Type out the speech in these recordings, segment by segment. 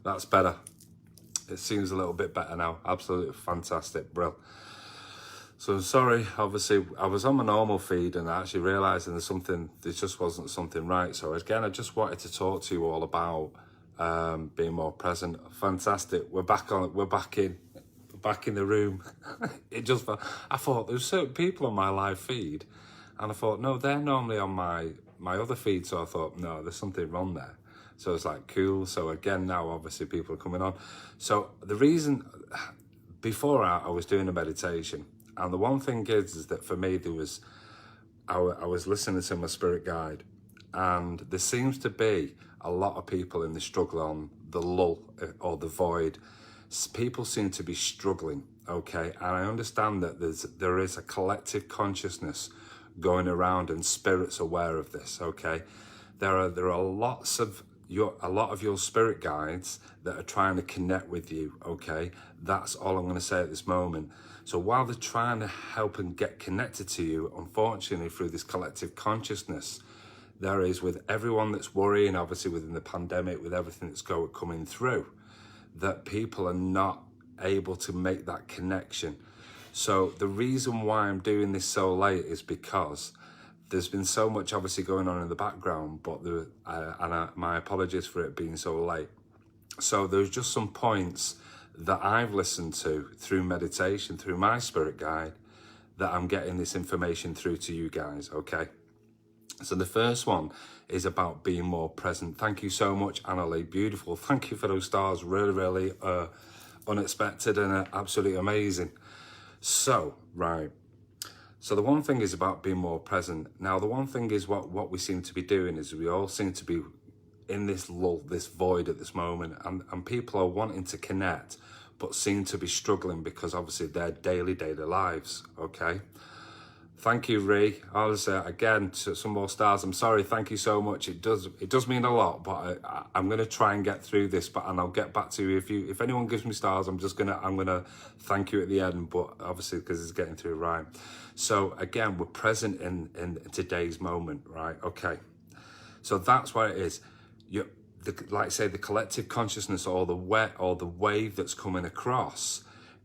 That's better. It seems a little bit better now. Absolutely fantastic, bro. So sorry, obviously I was on my normal feed and I actually realised there just wasn't something right. So again, I just wanted to talk to you all about being more present. Fantastic. We're back in the room. I thought there was certain people on my live feed and I thought, no, they're normally on my other feed. So I thought, no, there's something wrong there. So it's like, cool. So again, now obviously people are coming on. So the reason, before I was doing a meditation, and the one thing is that for me, I was listening to my spirit guide, and there seems to be a lot of people in the struggle on the lull or the void. People seem to be struggling, okay? And I understand that there is a collective consciousness going around and spirits aware of this, okay? There are lots of a lot of your spirit guides that are trying to connect with you, okay? That's all I'm going to say at this moment. So while they're trying to help and get connected to you, unfortunately through this collective consciousness, there is, with everyone that's worrying, obviously within the pandemic, with everything that's coming through, that people are not able to make that connection. So the reason why I'm doing this so late is because there's been so much obviously going on in the background, but my apologies for it being so late. So there's just some points that I've listened to through meditation, through my spirit guide, that I'm getting this information through to you guys, okay? So the first one is about being more present. Thank you so much, Annalie. Beautiful. Thank you for those stars. Really, really unexpected and absolutely amazing. So, right. So the one thing is about being more present. Now, the one thing is what we seem to be doing is we all seem to be in this lull, this void at this moment, and people are wanting to connect, but seem to be struggling because obviously their daily lives, okay? Thank you, Ree. I'll say again, some more stars. I'm sorry, thank you so much. It does mean a lot, but I'm gonna try and get through this, and I'll get back to you. If anyone gives me stars, I'm gonna thank you at the end, but obviously because it's getting through, right? So again, we're present in today's moment, right? Okay. So that's what it is. Like I say, the collective consciousness or the wave that's coming across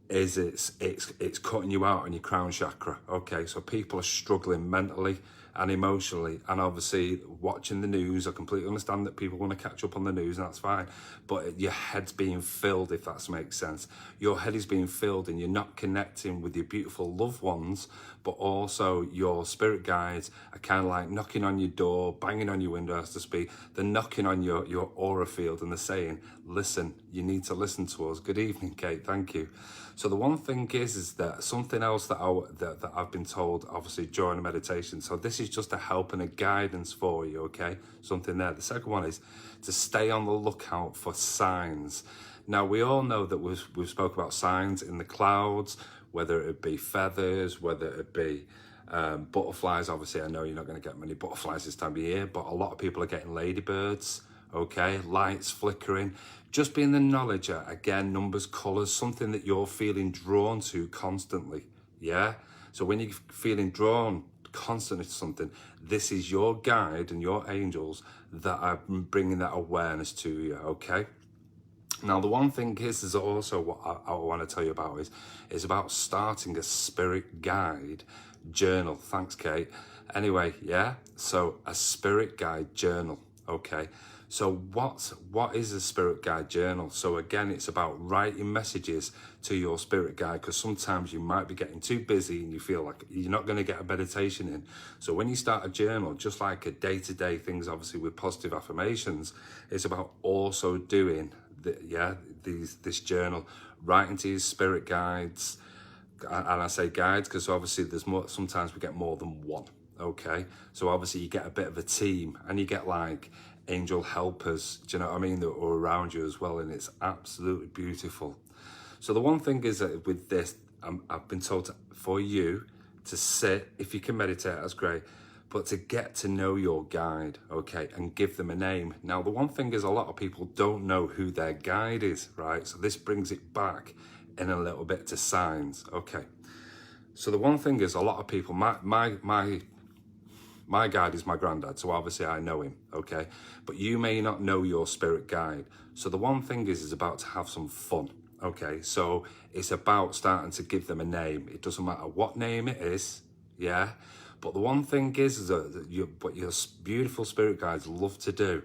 is it's cutting you out on your crown chakra, okay? So people are struggling mentally and emotionally, and obviously watching the news. I completely understand that people want to catch up on the news, and that's fine, but your head's being filled, if that makes sense. Your head is being filled and you're not connecting with your beautiful loved ones, but also your spirit guides are kind of like knocking on your door, banging on your window, as to speak. They're knocking on your aura field and they're saying, listen, you need to listen to us. Good evening, Kate, thank you. So the one thing is that something else that I've been told, obviously during the meditation, so this is just a help and a guidance for you, okay? Something there. The second one is to stay on the lookout for signs. Now, we all know that we've spoke about signs in the clouds, whether it be feathers, whether it be butterflies. Obviously, I know you're not going to get many butterflies this time of year, but a lot of people are getting ladybirds, okay? Lights flickering. Just being the knowledge, again, numbers, colours, something that you're feeling drawn to constantly, yeah? So when you're feeling drawn constantly to something, this is your guide and your angels that are bringing that awareness to you, okay? Now, the one thing is also what I want to tell you about is about starting a spirit guide journal. Thanks, Kate. Anyway, yeah, so a spirit guide journal, okay? So what is a spirit guide journal? So again, it's about writing messages to your spirit guide, because sometimes you might be getting too busy and you feel like you're not going to get a meditation in. So when you start a journal, just like a day-to-day things, obviously with positive affirmations, it's about also doing this journal, writing to your spirit guides. And I say guides because obviously there's more. Sometimes we get more than one. Okay, so obviously you get a bit of a team, and you get like angel helpers, do you know what I mean, that are around you as well, and it's absolutely beautiful. So the one thing is that with this, I've been told for you to sit, if you can meditate, that's great, but to get to know your guide, okay, and give them a name. Now, the one thing is a lot of people don't know who their guide is, right? So this brings it back in a little bit to signs, okay. So the one thing is a lot of people, my My guide is my granddad, so obviously I know him, okay? But you may not know your spirit guide. So the one thing is about to have some fun, okay? So it's about starting to give them a name. It doesn't matter what name it is, yeah? But the one thing is that what your beautiful spirit guides love to do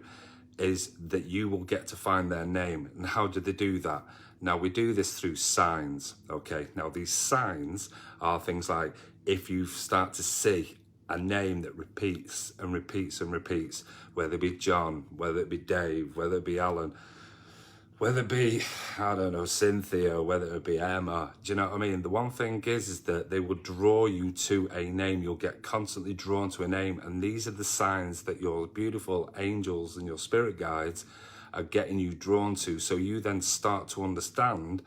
is that you will get to find their name. And how do they do that? Now, we do this through signs, okay? Now, these signs are things like if you start to see a name that repeats and repeats and repeats, whether it be John, whether it be Dave, whether it be Alan, whether it be, I don't know, Cynthia, whether it be Emma, do you know what I mean? The one thing is that they will draw you to a name. You'll get constantly drawn to a name. And these are the signs that your beautiful angels and your spirit guides are getting you drawn to. So you then start to understand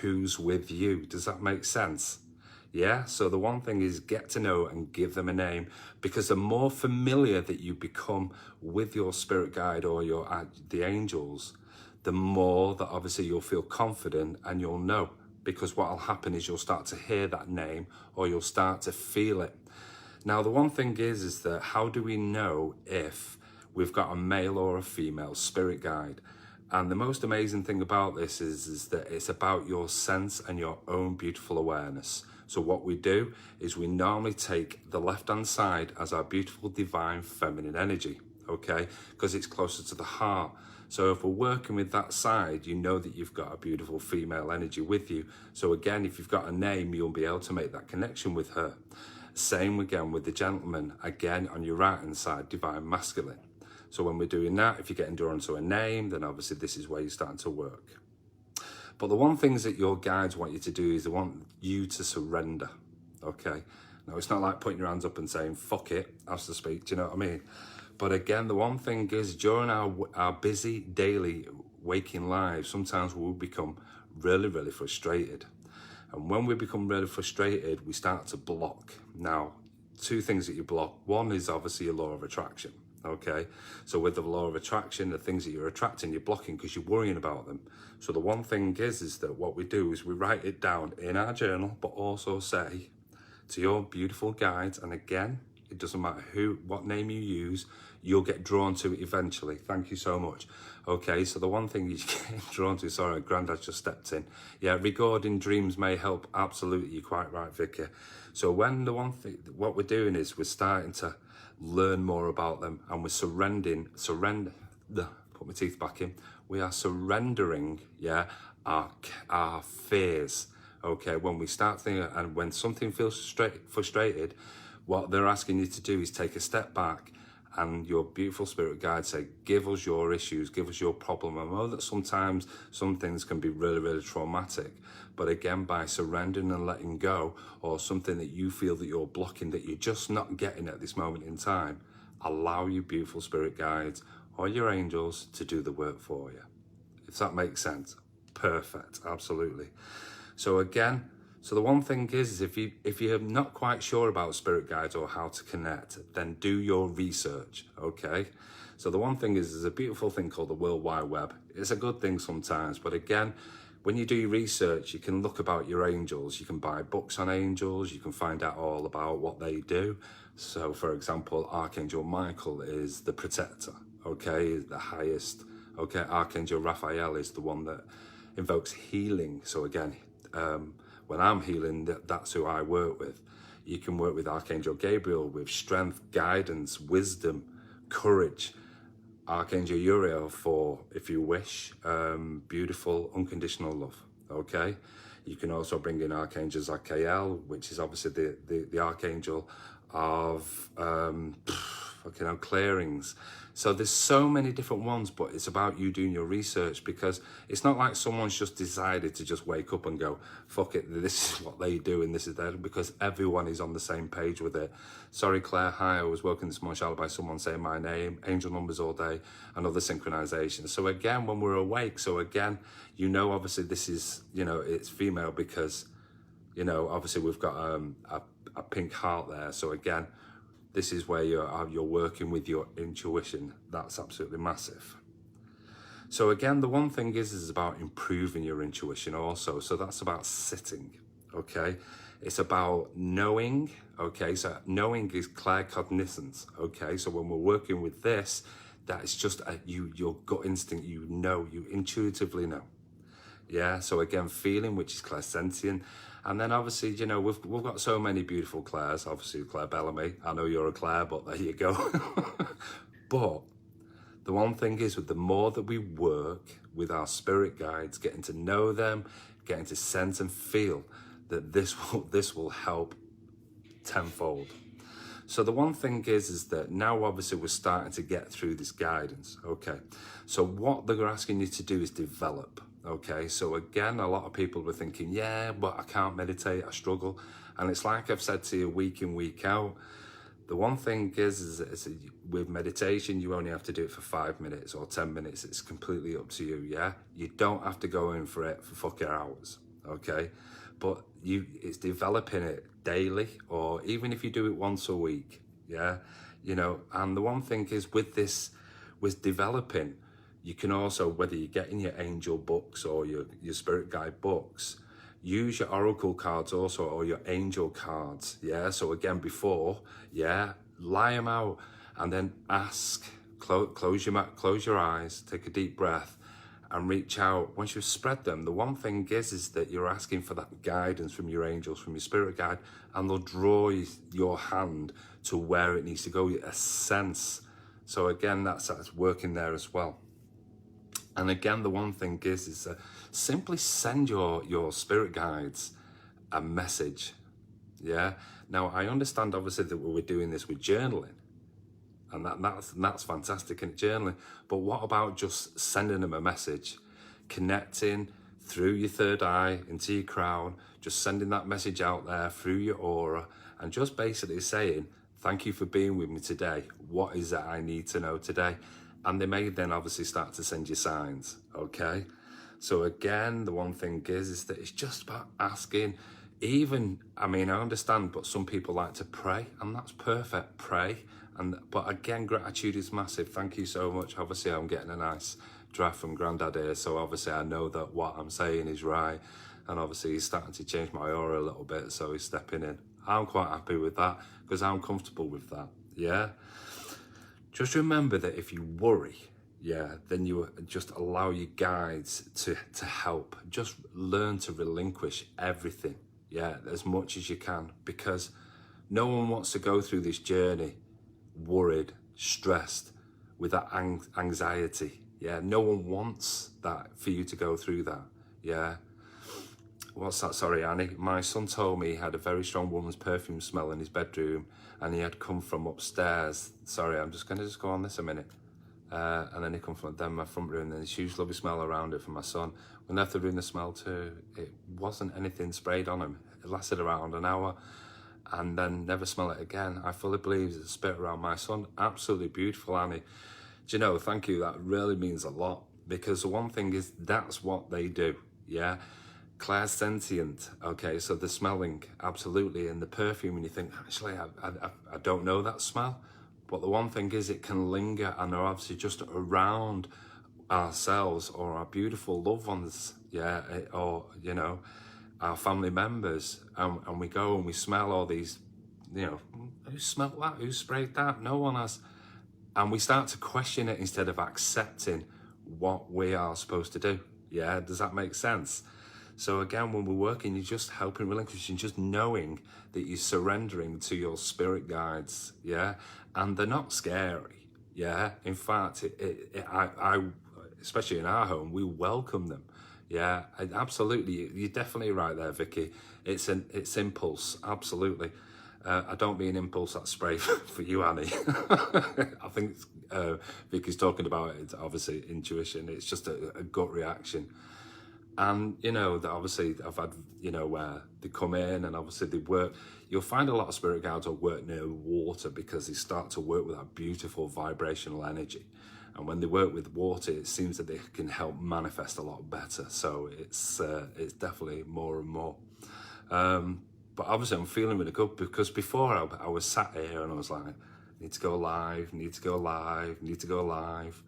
who's with you. Does that make sense? Yeah, so the one thing is get to know and give them a name, because the more familiar that you become with your spirit guide or the angels, the more that obviously you'll feel confident and you'll know, because what will happen is you'll start to hear that name or you'll start to feel it. Now, the one thing is that how do we know if we've got a male or a female spirit guide? And the most amazing thing about this is that it's about your sense and your own beautiful awareness. So what we do is we normally take the left-hand side as our beautiful divine feminine energy, okay? Because it's closer to the heart. So if we're working with that side, you know that you've got a beautiful female energy with you. So again, if you've got a name, you'll be able to make that connection with her. Same again with the gentleman, again on your right-hand side, divine masculine. So when we're doing that, if you're getting drawn to a name, then obviously this is where you're starting to work. But the one things that your guides want you to do is they want you to surrender, okay? Now, it's not like putting your hands up and saying, fuck it, as to speak, do you know what I mean? But again, the one thing is during our busy daily waking lives, sometimes we'll become really, really frustrated. And when we become really frustrated, we start to block. Now, two things that you block. One is obviously your law of attraction, okay? So with the law of attraction, the things that you're attracting, you're blocking because you're worrying about them. So the one thing is that what we do is we write it down in our journal, but also say to your beautiful guides, and again, it doesn't matter what name you use, you'll get drawn to it eventually. Thank you so much. Okay, so the one thing you get drawn to, sorry, Grandad just stepped in. Yeah, recording dreams may help. Absolutely, you're quite right, Vicky. So when the one thing, what we're doing is we're starting to learn more about them, and we're put my teeth back in. We are surrendering, yeah, our fears. Okay, when we start thinking, and when something feels frustrated, what they're asking you to do is take a step back, and your beautiful spirit guide say, give us your issues, give us your problem. I know that sometimes some things can be really, really traumatic, but again, by surrendering and letting go, or something that you feel that you're blocking, that you're just not getting at this moment in time, allow your beautiful spirit guides or your angels to do the work for you. If that makes sense, perfect, absolutely. So again, so the one thing is if you're not quite sure about spirit guides or how to connect, then do your research, okay? So the one thing is there's a beautiful thing called the World Wide Web. It's a good thing sometimes, but again, when you do your research, you can look about your angels, you can buy books on angels, you can find out all about what they do. So for example, Archangel Michael is the protector, okay, the highest, okay? Archangel Raphael is the one that invokes healing. So again, when I'm healing, that's who I work with. You can work with Archangel Gabriel with strength, guidance, wisdom, courage. Archangel Uriel for, if you wish, beautiful, unconditional love, okay? You can also bring in Archangel Zachiel, which is obviously the Archangel of clearings. So there's so many different ones, but it's about you doing your research, because it's not like someone's just decided to just wake up and go, fuck it, this is what they do and this is that, because everyone is on the same page with it. Sorry, Claire, hi, I was woken this morning by someone saying my name, angel numbers all day, and other synchronizations. So again, when we're awake, so again, you know, obviously this is, you know, it's female because, you know, obviously we've got a pink heart there. So again, this is where you're working with your intuition. That's absolutely massive. So again, the one thing is about improving your intuition also. So that's about sitting, okay? It's about knowing, okay? So knowing is claircognizance, okay? So when we're working with this, that is just your gut instinct, you know, you intuitively know. Yeah, so again, feeling, which is clairsentient. And then obviously, you know, we've got so many beautiful Claires, obviously Claire Bellamy. I know you're a Claire, but there you go. But the one thing is, with the more that we work with our spirit guides, getting to know them, getting to sense and feel, that this will help tenfold. So the one thing is that now obviously we're starting to get through this guidance, okay? So what they're asking you to do is develop, okay? So again, a lot of people were thinking, yeah, but I can't meditate, I struggle. And it's like I've said to you week in, week out, the one thing is with meditation, you only have to do it for 5 minutes or 10 minutes. It's completely up to you, yeah? You don't have to go in for it for fucking hours, okay? But it's developing it daily, or even if you do it once a week, yeah? You know, and the one thing is with this, with developing, you can also, whether you're getting your angel books or your spirit guide books, use your oracle cards also, or your angel cards, yeah? So again, before, yeah, lie them out and then ask, close your eyes, take a deep breath and reach out. Once you've spread them, the one thing is that you're asking for that guidance from your angels, from your spirit guide, and they'll draw your hand to where it needs to go, a sense. So again, that's working there as well. And again, the one thing is simply send your spirit guides a message, yeah? Now, I understand obviously that we're doing this with journaling, and that's fantastic in journaling, but what about just sending them a message, connecting through your third eye into your crown, just sending that message out there through your aura, and just basically saying, thank you for being with me today. What is it I need to know today? And they may then obviously start to send you signs, okay? So again, the one thing is that it's just about asking. Even, I mean, I understand, but some people like to pray, and that's perfect, pray. But again, gratitude is massive. Thank you so much. Obviously, I'm getting a nice draft from Grandad here, so obviously I know that what I'm saying is right. And obviously he's starting to change my aura a little bit, so he's stepping in. I'm quite happy with that, because I'm comfortable with that, yeah? Just remember that if you worry, yeah, then you just allow your guides to help. Just learn to relinquish everything, yeah, as much as you can, because no one wants to go through this journey worried, stressed, with that anxiety, yeah. No one wants that, for you to go through that, yeah. What's that? Sorry, Annie. My son told me he had a very strong woman's perfume smell in his bedroom, and he had come from upstairs. Sorry, I'm just going to go on this a minute. And then he come from my front room, and this huge lovely smell around it from my son. We left the room, the smell too. It wasn't anything sprayed on him. It lasted around an hour, and then never smell it again. I fully believe it's a spirit around my son. Absolutely beautiful, Annie. Do you know, thank you. That really means a lot, because the one thing is, that's what they do, yeah? Clairsentient, okay, so the smelling, absolutely, and the perfume, and you think, actually, I don't know that smell, but the one thing is, it can linger, and they're obviously just around ourselves or our beautiful loved ones, yeah, or, you know, our family members, and we go and we smell all these, you know, who smelled that, who sprayed that, no one has, and we start to question it instead of accepting what we are supposed to do, yeah, does that make sense? So again, when we're working, you're just helping relinquishing, just knowing that you're surrendering to your spirit guides, yeah? And they're not scary, yeah? In fact, I especially in our home, we welcome them, yeah? And absolutely, you're definitely right there, Vicky. It's impulse, absolutely. I don't mean impulse, that spray for you, Annie. I think Vicky's talking about it, obviously, intuition. It's just a gut reaction. And, you know, that obviously I've had, you know, where they come in and obviously they work. You'll find a lot of spirit guides will work near water, because they start to work with that beautiful vibrational energy. And when they work with water, it seems that they can help manifest a lot better. So it's definitely more and more. But obviously I'm feeling really good, because before I was sat here and I was like, need to go live, need to go live, need to go live.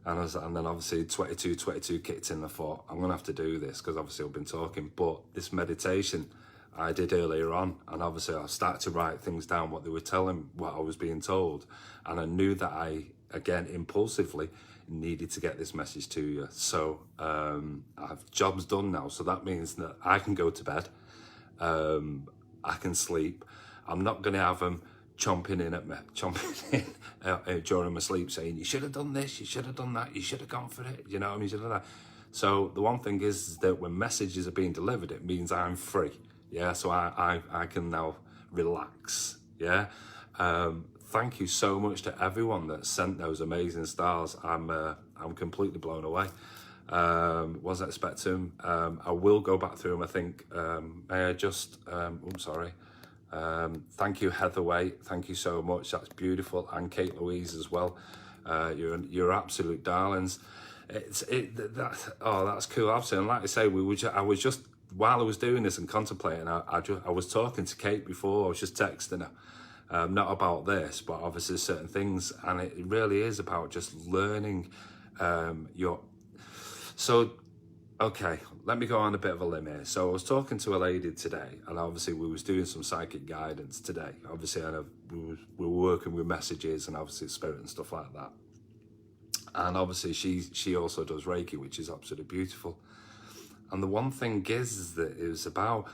And then obviously 22 kicked in. I thought, I'm going to have to do this, because obviously I've been talking. But this meditation, I did earlier on, and obviously I started to write things down, what they were telling, what I was being told, and I knew that I, again, impulsively needed to get this message to you. So I've job's done now, so that means that I can go to bed, I can sleep. I'm not going to have them chomping in during my sleep saying, you should have done this, you should have done that, you should have gone for it, you know what I mean, you should have that. So the one thing is that when messages are being delivered, it means I'm free. Yeah, so I can now relax. Yeah. Thank you so much to everyone that sent those amazing stars. I'm completely blown away. Wasn't expecting. I will go back through them. I think. May I just? Sorry. Thank you, Heatherway. Thank you so much. That's beautiful, and Kate Louise as well. You're absolute darlings. That's cool. Obviously, and like I say, I was just while I was doing this and contemplating. I was talking to Kate before. I was just texting her, not about this, but obviously certain things, and it really is about just learning So, okay, let me go on a bit of a limb here. So I was talking to a lady today, and obviously we was doing some psychic guidance today. Obviously, I know we were working with messages and obviously spirit and stuff like that. And obviously she also does Reiki, which is absolutely beautiful. And the one thing is that it was about,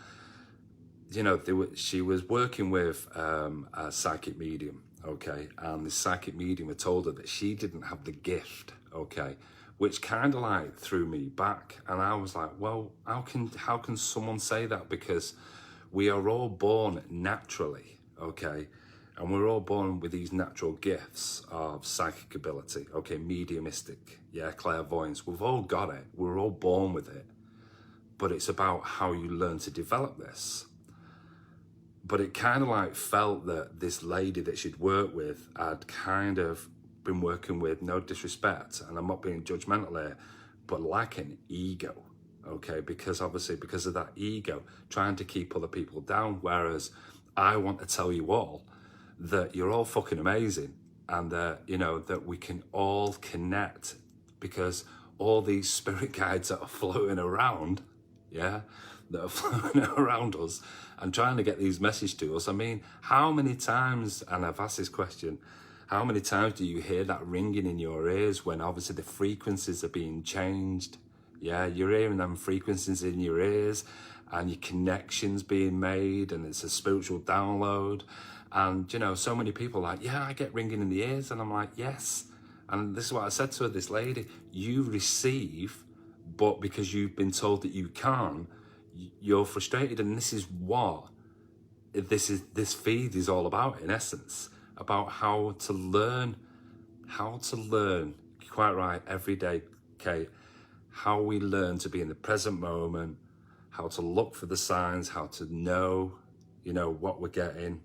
you know, she was working with a psychic medium, okay? And the psychic medium had told her that she didn't have the gift, okay? Which kind of like threw me back. And I was like, well, how can someone say that? Because we are all born naturally, okay? And we're all born with these natural gifts of psychic ability, okay, mediumistic, yeah, clairvoyance. We've all got it. We're all born with it. But it's about how you learn to develop this. But it kind of like felt that this lady that she'd worked with had kind of been working with, no disrespect, and I'm not being judgmental here, but like an ego, okay? Because obviously, because of that ego, trying to keep other people down, whereas I want to tell you all that you're all fucking amazing, and that, you know, that we can all connect, because all these spirit guides that are floating around, yeah, that are floating around us and trying to get these messages to us. I mean, how many times, and I've asked this question, how many times do you hear that ringing in your ears when obviously the frequencies are being changed? Yeah, you're hearing them frequencies in your ears and your connections being made, and it's a spiritual download. And, you know, so many people are like, yeah, I get ringing in the ears. And I'm like, yes. And this is what I said to her, this lady, you receive, but because you've been told that you can't, you're frustrated. And this is what this feed is all about, in essence, about how to learn, quite right, every day, Kate, how we learn to be in the present moment, how to look for the signs, how to know, you know, what we're getting,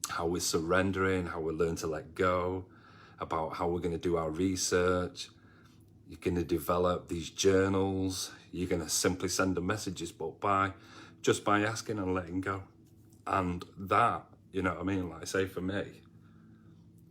how we're surrendering, how we learn to let go, about how we're going to do our research. You're going to develop these journals. You're going to simply send them messages, but just by asking and letting go. And that, you know what I mean, like I say, for me,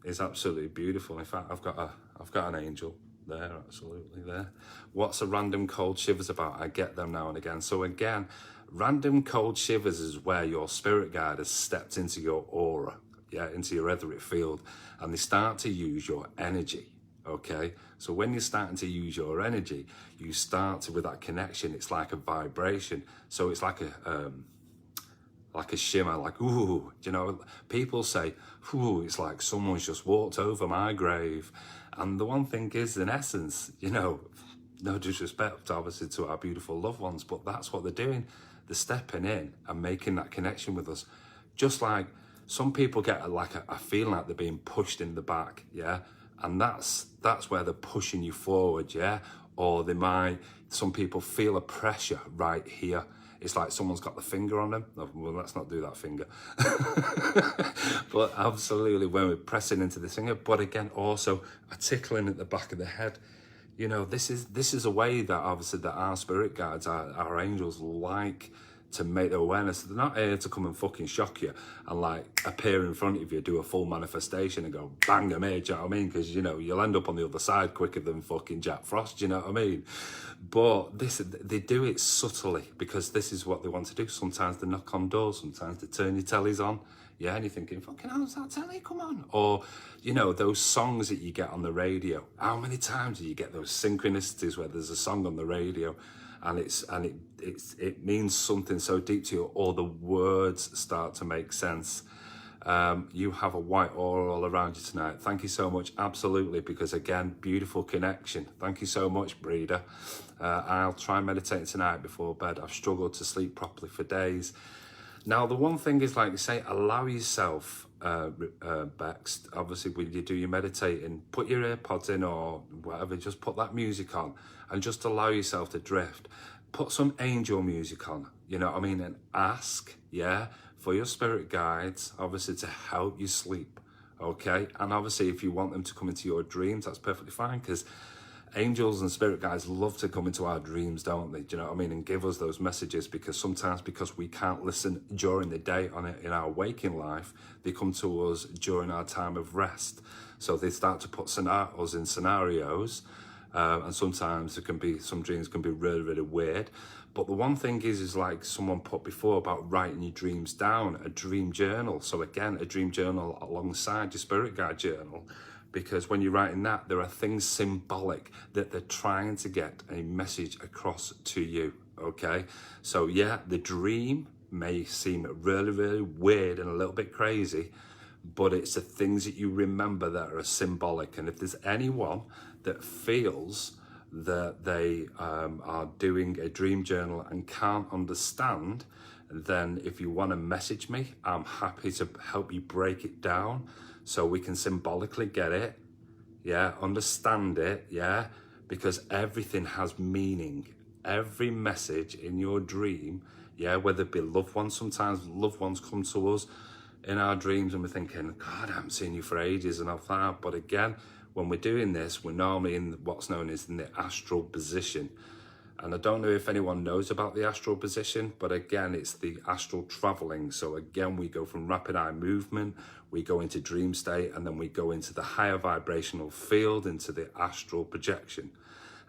is absolutely beautiful. In fact, I've got an angel there, absolutely there. What's a random cold shivers about? I get them now and again. So again, random cold shivers is where your spirit guide has stepped into your aura, yeah, into your etheric field, and they start to use your energy, okay? So when you're starting to use your energy, you start to, with that connection, it's like a vibration. So it's like a shimmer, like, ooh, you know, people say, ooh, it's like someone's just walked over my grave. And the one thing is, in essence, you know, no disrespect, obviously, to our beautiful loved ones, but that's what they're doing. They're stepping in and making that connection with us. Just like some people get a feeling like they're being pushed in the back, yeah? And that's where they're pushing you forward, yeah? Or some people feel a pressure right here. It's like someone's got the finger on them. Well, let's not do that finger. But absolutely, when we're pressing into the finger, but again, also a tickling at the back of the head. You know, this is a way that obviously that our spirit guides, our angels, like to make the awareness. They're not here to come and fucking shock you and like appear in front of you, do a full manifestation and go bang, I'm here, do you know what I mean? Because, you know, you'll end up on the other side quicker than fucking Jack Frost, do you know what I mean? But they do it subtly, because this is what they want to do. Sometimes they knock on doors, sometimes they turn your tellies on. Yeah, and you're thinking, fucking how's that telly? Come on. Or, you know, those songs that you get on the radio. How many times do you get those synchronicities where there's a song on the radio and it means something so deep to you, or the words start to make sense? You have a white aura all around you tonight. Thank you so much. Absolutely, because again, beautiful connection. Thank you so much, Breeder. I'll try meditating tonight before bed. I've struggled to sleep properly for days. Now, the one thing is, like you say, allow yourself, Bex, obviously when you do your meditating, put your AirPods in or whatever, just put that music on and just allow yourself to drift. Put some angel music on, you know what I mean? And ask, yeah, for your spirit guides, obviously to help you sleep, okay? And obviously if you want them to come into your dreams, that's perfectly fine, because angels and spirit guides love to come into our dreams, don't they? Do you know what I mean? And give us those messages, because sometimes, because we can't listen during the day on it in our waking life, they come to us during our time of rest. So they start to put us in scenarios, and sometimes some dreams can be really, really weird. But the one thing is like someone put before about writing your dreams down, a dream journal. So again, a dream journal alongside your spirit guide journal. Because when you're writing that, there are things symbolic that they're trying to get a message across to you, okay? So yeah, the dream may seem really, really weird and a little bit crazy, but it's the things that you remember that are symbolic. And if there's anyone that feels that they are doing a dream journal and can't understand, then if you want to message me, I'm happy to help you break it down, so we can symbolically get it, yeah, understand it, yeah, because everything has meaning. Every message in your dream, yeah, whether it be loved ones, sometimes loved ones come to us in our dreams and we're thinking, God, I haven't seen you for ages and all that. But again, when we're doing this, we're normally in what's known as in the astral position. And I don't know if anyone knows about the astral position, but again, it's the astral traveling. So again, we go from rapid eye movement, we go into dream state, and then we go into the higher vibrational field, into the astral projection.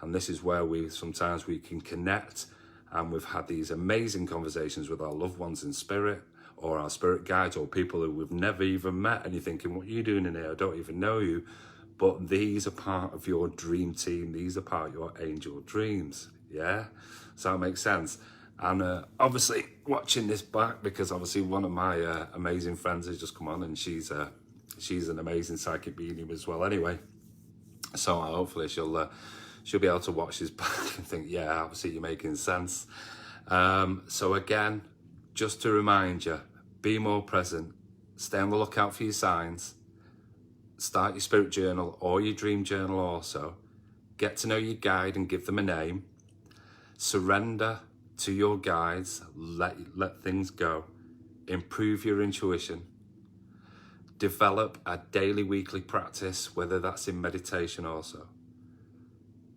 And this is where sometimes we can connect, and we've had these amazing conversations with our loved ones in spirit, or our spirit guides, or people who we've never even met, and you're thinking, what are you doing in here? I don't even know you. But these are part of your dream team. These are part of your angel dreams. Yeah, so that makes sense. And obviously watching this back, because obviously one of my amazing friends has just come on, and she's an amazing psychic medium as well anyway, so hopefully she'll be able to watch this back and think, yeah, obviously you're making sense. So again, just to remind you, be more present, stay on the lookout for your signs, start your spirit journal or your dream journal also, get to know your guide and give them a name. Surrender to your guides, let things go, improve your intuition, develop a daily, weekly practice, whether that's in meditation also.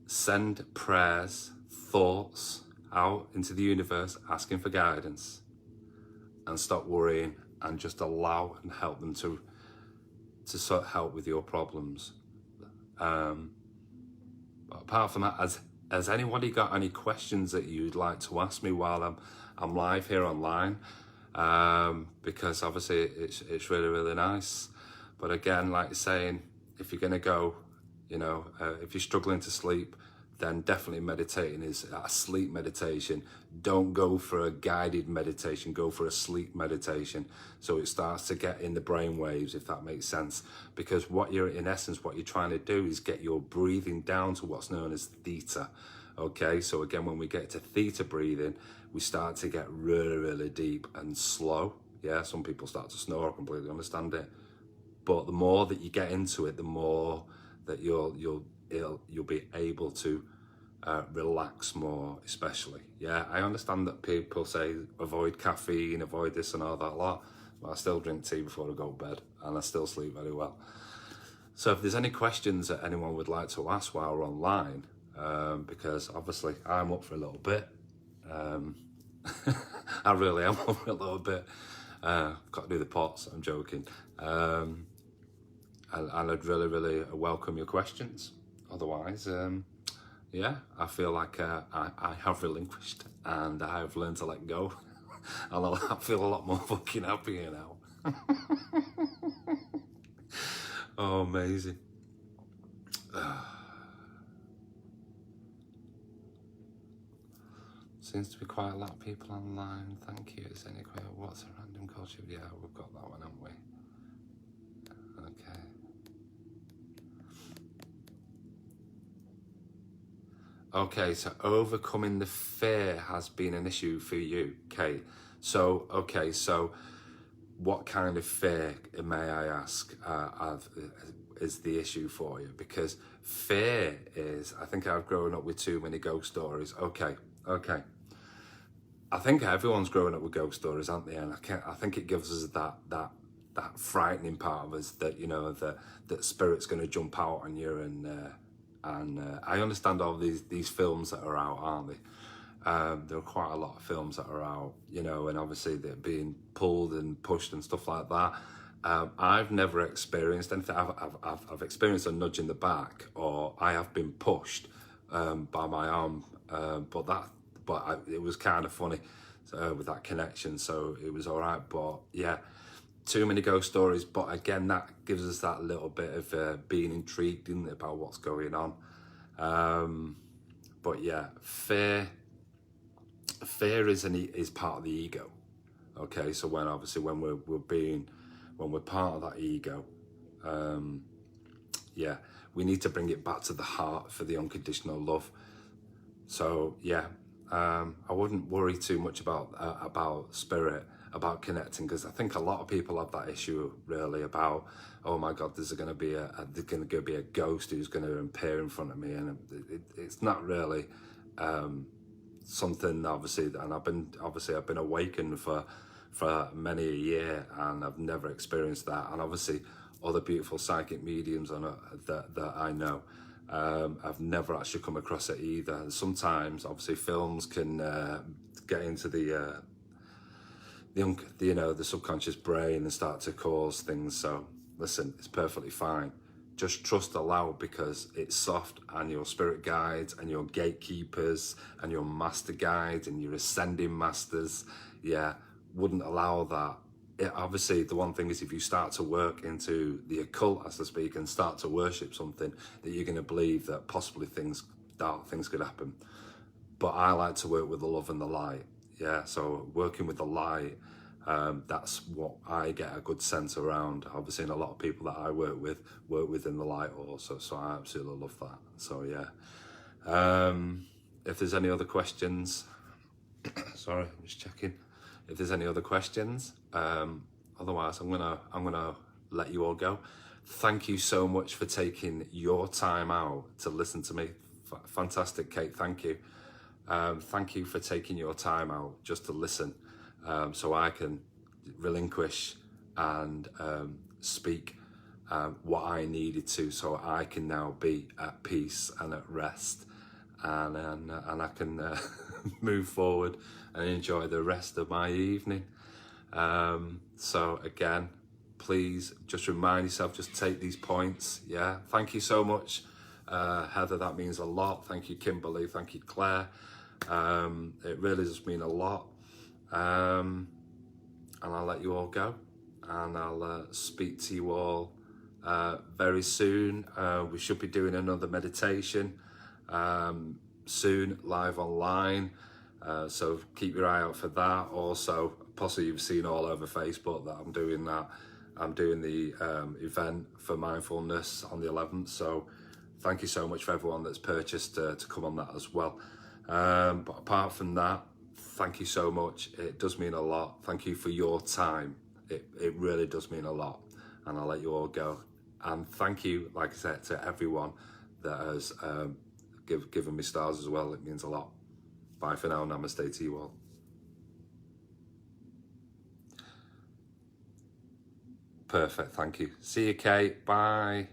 Send prayers, thoughts out into the universe, asking for guidance, and stop worrying and just allow and help them to sort of help with your problems. But apart from that, has anybody got any questions that you'd like to ask me while I'm live here online? Because obviously it's really, really nice. But again, like you're saying, if you're gonna go, you know, if you're struggling to sleep, then definitely meditating is a sleep meditation. Don't go for a guided meditation, go for a sleep meditation. So it starts to get in the brain waves, if that makes sense. Because in essence, what you're trying to do is get your breathing down to what's known as theta. Okay, so again, when we get to theta breathing, we start to get really, really deep and slow. Yeah, some people start to snore, I completely understand it. But the more that you get into it, the more that you'll be able to relax more, especially. Yeah, I understand that people say avoid caffeine, avoid this and all that lot, but I still drink tea before I go to bed, and I still sleep very well. So if there's any questions that anyone would like to ask while we're online, because obviously I'm up for a little bit, I really am over a little bit. I've got to do the pots, I'm joking. And I'd really welcome your questions. Otherwise, yeah, I feel like I have relinquished and I have learned to let go. And I feel a lot more fucking happier now. Oh, amazing. Seems to be quite a lot of people online. Thank you. Is any question? What's a random culture? Yeah, we've got that one, haven't we? Okay. Okay, so overcoming the fear has been an issue for you, Kate. So, okay, so what kind of fear, may I ask, is the issue for you? Because fear is, I think I've grown up with too many ghost stories. Okay. I think everyone's growing up with ghost stories, aren't they? And I think it gives us that frightening part of us that, you know, that spirit's going to jump out on you. And I understand all these films that are out, aren't they? There are quite a lot of films that are out, you know, and obviously they're being pulled and pushed and stuff like that. I've never experienced anything. I've experienced a nudge in the back, or I have been pushed by my arm, but it was kind of funny with that connection, so it was all right. But yeah, too many ghost stories. But again, that gives us that little bit of being intrigued, isn't it, about what's going on. But yeah, fear is part of the ego. Okay, so when we're part of that ego, yeah, we need to bring it back to the heart for the unconditional love. So yeah, I wouldn't worry too much about spirit, about connecting, because I think a lot of people have that issue really about, oh my God, there's going to be a ghost who's going to appear in front of me, and it's not really something, obviously. And I've been awakened for many a year, and I've never experienced that. And obviously other beautiful psychic mediums that I know, I've never actually come across it either. And sometimes obviously films can get into the subconscious brain and start to cause things. So listen, it's perfectly fine. Just trust, allow, because it's soft, and your spirit guides and your gatekeepers and your master guides and your ascending masters, yeah, wouldn't allow that. Obviously, the one thing is, if you start to work into the occult, as to speak, and start to worship something, that you're going to believe that possibly dark things could happen. But I like to work with the love and the light. Yeah, so working with the light, that's what I get a good sense around. Obviously, and a lot of people that I work with in the light also. So I absolutely love that. So yeah, if there's any other questions, sorry, I'm just checking. If there's any other questions, otherwise I'm gonna let you all go. Thank you so much for taking your time out to listen to me. Fantastic, Kate. Thank you. Thank you for taking your time out just to listen, so I can relinquish and speak what I needed to, so I can now be at peace and at rest, and I can move forward and enjoy the rest of my evening. So again, please just remind yourself, just take these points. Yeah, thank you so much, Heather, that means a lot. Thank you, Kimberly. Thank you, Claire. It really does mean a lot. And I'll let you all go, and I'll speak to you all very soon. We should be doing another meditation soon, live online, so keep your eye out for that. Also, possibly you've seen all over Facebook that I'm doing the event for mindfulness on the 11th, so thank you so much for everyone that's purchased to come on that as well. But apart from that, thank you so much. It does mean a lot. Thank you for your time. It really does mean a lot. And I'll let you all go. And thank you, like I said, to everyone that has given me stars as well. It means a lot. Bye for now. Namaste to you all. Perfect. Thank you. See you, Kate. Bye.